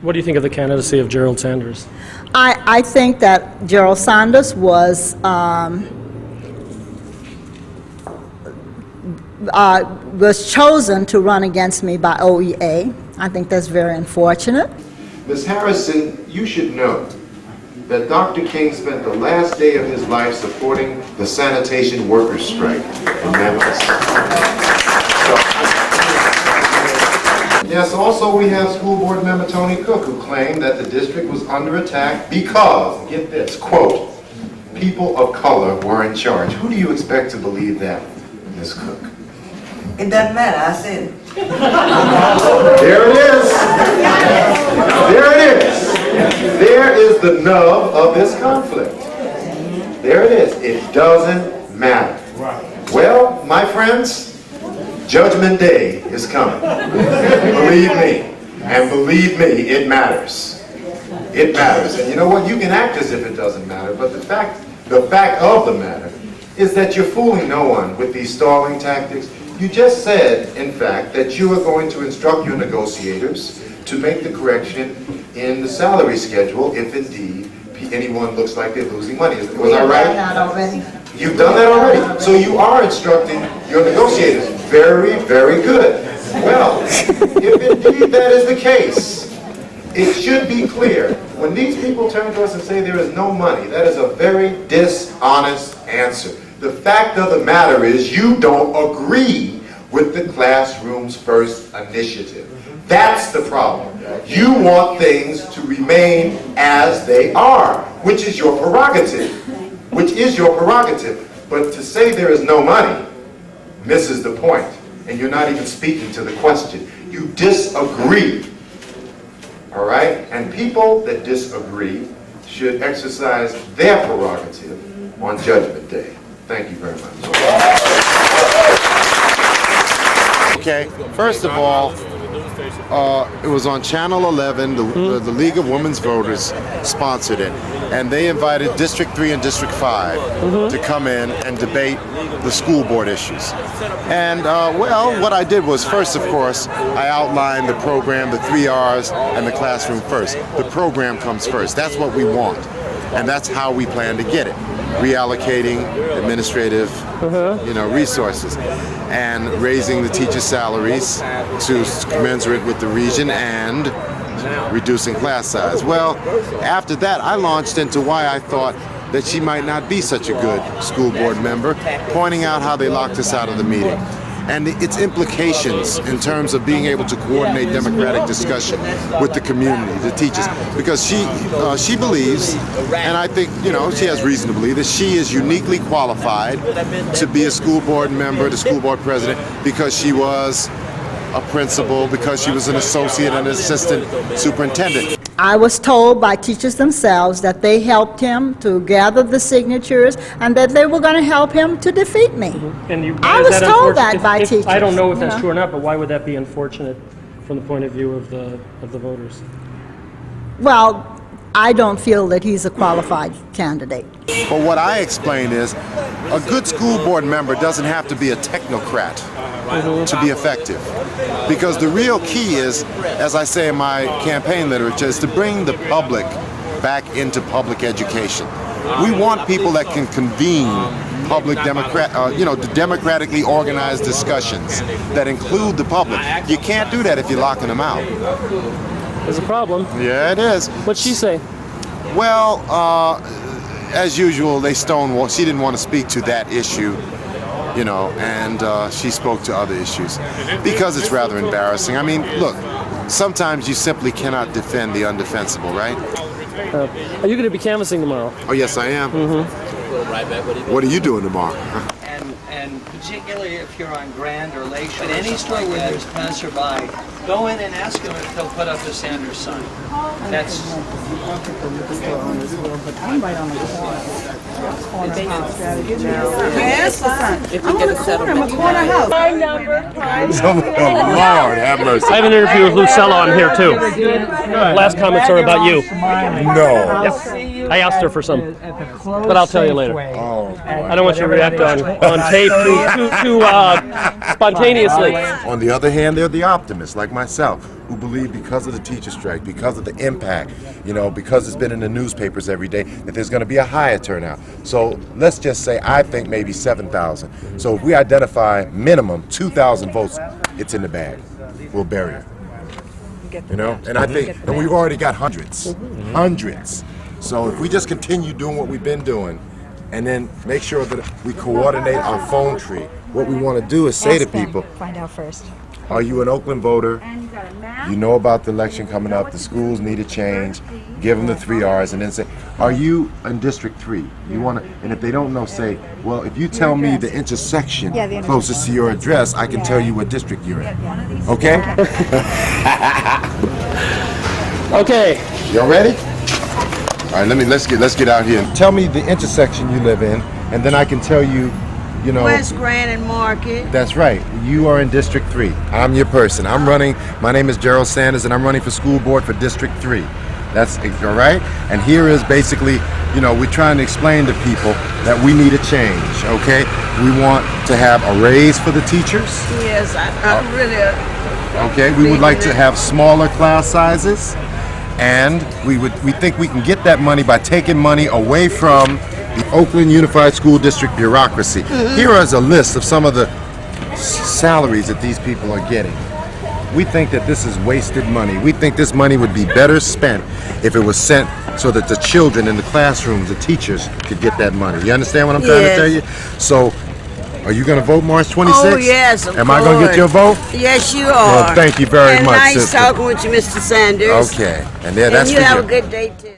What do you think of the candidacy of Gerald Sanders? I think that Gerald Sanders was chosen to run against me by OEA. I think that's very unfortunate. Ms. Harrison, you should know that Dr. King spent the last day of his life supporting the sanitation workers' strike in Memphis. Yes, also we have school board member Tony Cook, who claimed that the district was under attack because, get this, quote, people of color were in charge. Who do you expect to believe that, Ms. Cook? It doesn't matter, I said it. There it is. There it is. There is the nub of this conflict. There it is. It doesn't matter. Well, my friends, Judgment Day is coming. Believe me. And believe me, it matters. It matters. And you know what? You can act as if it doesn't matter, but the fact of the matter is that you're fooling no one with these stalling tactics. You just said, in fact, that you are going to instruct your negotiators to make the correction in the salary schedule if indeed anyone looks like they're losing money. Was I right? Not already. You've done that already. So you are instructing your negotiators. Very, very good. Well, if indeed that is the case, it should be clear. When these people turn to us and say there is no money, that is a very dishonest answer. The fact of the matter is you don't agree with the Classrooms First initiative. That's the problem. You want things to remain as they are, which is your prerogative. Which is your prerogative. But to say there is no money misses the point. And you're not even speaking to the question. You disagree. All right? And people that disagree should exercise their prerogative on Judgment Day. Thank you very much. Okay, first of all, it was on Channel 11, the League of Women's Voters sponsored it, and they invited District 3 and District 5 to come in and debate the school board issues. And well, what I did was, first of course, I outlined the program, the 3 R's, and the classroom first. The program comes first. That's what we want, and that's how we plan to get it. Reallocating administrative, resources, and raising the teachers' salaries to commensurate with the region, and reducing class size. Well, after that, I launched into why I thought that she might not be such a good school board member, pointing out how they locked us out of the meeting and its implications in terms of being able to coordinate democratic discussion with the community, the teachers, because she believes, and I think she has reason to believe, that she is uniquely qualified to be a school board member, the school board president, because she was a principal, because she was an associate and assistant superintendent. I was told by teachers themselves that they helped him to gather the signatures and that they were going to help him to defeat me. And I was told that by teachers. I don't know if that's true or not, but why would that be unfortunate from the point of view of the voters? Well, I don't feel that he's a qualified candidate. But what I explain is, a good school board member doesn't have to be a technocrat to be effective. Because the real key is, as I say in my campaign literature, is to bring the public back into public education. We want people that can convene public democratically organized discussions that include the public. You can't do that if you're locking them out. There's a problem. Yeah, it is. What'd she say? Well, as usual, they stonewalled. She didn't want to speak to that issue, and she spoke to other issues because it's rather embarrassing. I mean, look, sometimes you simply cannot defend the undefensible, right? Are you going to be canvassing tomorrow? Oh, yes, I am. What are you doing tomorrow? And particularly if you're on Grand or Lakeshore, at any store where there's passerby, go in and ask them if they'll put up the Sanders sign. That's... If you get a settlement. My number, Lord have mercy. I have an interview with Lucella on here too. Last comments are about you. No. Yep. I asked her for some, At the closed but I'll tell you later. Safeway. Oh, I don't want you to react on tape too spontaneously. On the other hand, they're the optimists, like myself, who believe because of the teacher strike, because of the impact, because it's been in the newspapers every day, that there's going to be a higher turnout. So let's just say I think maybe 7,000. So if we identify minimum 2,000 votes, it's in the bag. We'll bury it. And I think, and we've already got hundreds. So if we just continue doing what we've been doing, and then make sure that we coordinate our phone tree. What we want to do is say to people, Find out first. are you an Oakland voter? You know about the election coming up, the schools need a change, give them the 3 R's, and then say, are you in District 3? You want to, and if they don't know, say, well, if you tell me the intersection closest to your address, I can tell you what district you're in. Okay? Okay. Y'all ready? All right, let's get out here. Tell me the intersection you live in, and then I can tell you, West Grand and Market. That's right. You are in District 3. I'm your person. My name is Gerald Sanders, and I'm running for school board for District 3. That's all right? And here is basically, we're trying to explain to people that we need a change, okay? We want to have a raise for the teachers. Yes, I'm really... Okay, we would like to have smaller class sizes, and we think we can get that money by taking money away from the Oakland Unified School District bureaucracy. Here is a list of some of the salaries that these people are getting. We think that this is wasted money. We think this money would be better spent if it was sent so that the children in the classrooms, the teachers, could get that money. You understand what I'm trying to tell you? So, are you going to vote March 26th? Oh, yes, of Am I going to get your vote? Yes, you are. Well, thank you very much, nice sister. talking with you, Mr. Sanders. Okay. And that's and you for have you. a good day, too.